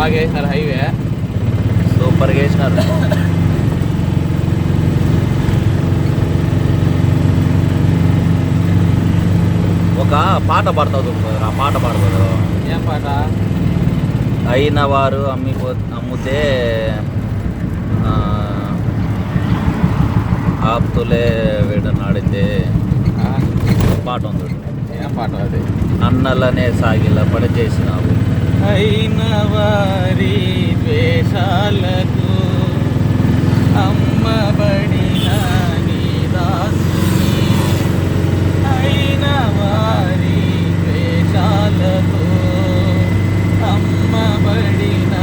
బాగా వేసినారు హైవే, సూపర్గా వేసినారు. ఒక పాట పాడుతుంది, ఆ పాట పాడుతుంది. ఏం పాట? అయిన వారు అమ్ముతే ఆప్తులే వీడనాడితే పాట ఉంది. ఏం పాట అది? అన్నలనే సాగిల పడ చేసినావు. అయిన వారి ద్వేషాలకు అమ్మబడిన నీ దాసుని, అయిన వారి ద్వేషాలకు అమ్మబడిన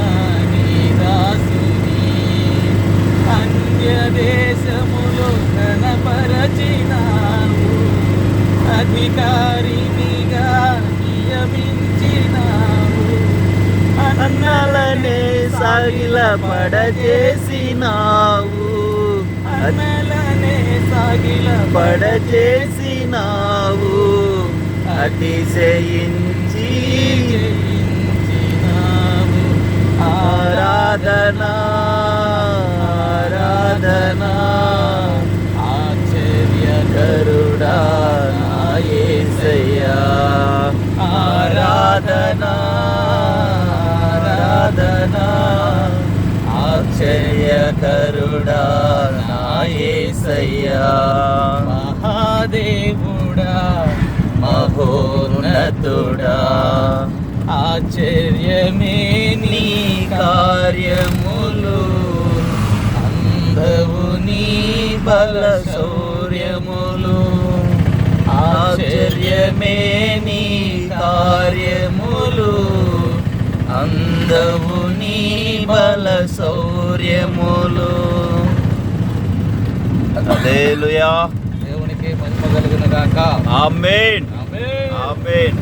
నీ దాసుని, అన్య దేశములో ఘనపరచినావు, అధికారినిగా నియమించినావు, అన్నలనే సాగిల పడ చేసినావు. అన్నలనే సాగిల పడ చేసినావు. అతిశయించి జయించినావు. ఆరాధన ఆరాధన ఆశ్చర్యకరుడా నా యేసయ్యా. ఆరాధన ఆరాధన ఆశ్చర్యకరుడా నా యేసయ్యా. మహాదేవుడా మహోన్నతుడా ఆశ్చర్యమే నీ కార్యములు. అందవు నీ బల శౌర్యములు. ఆశ్చర్యమే నీ కార్యములు. అందవు నీ బల శౌర్యములు. హల్లెలూయా. దేవునికి మహిమ కలుగును గాక. ఆమేన్ ఆమేన్. ఆమేన్.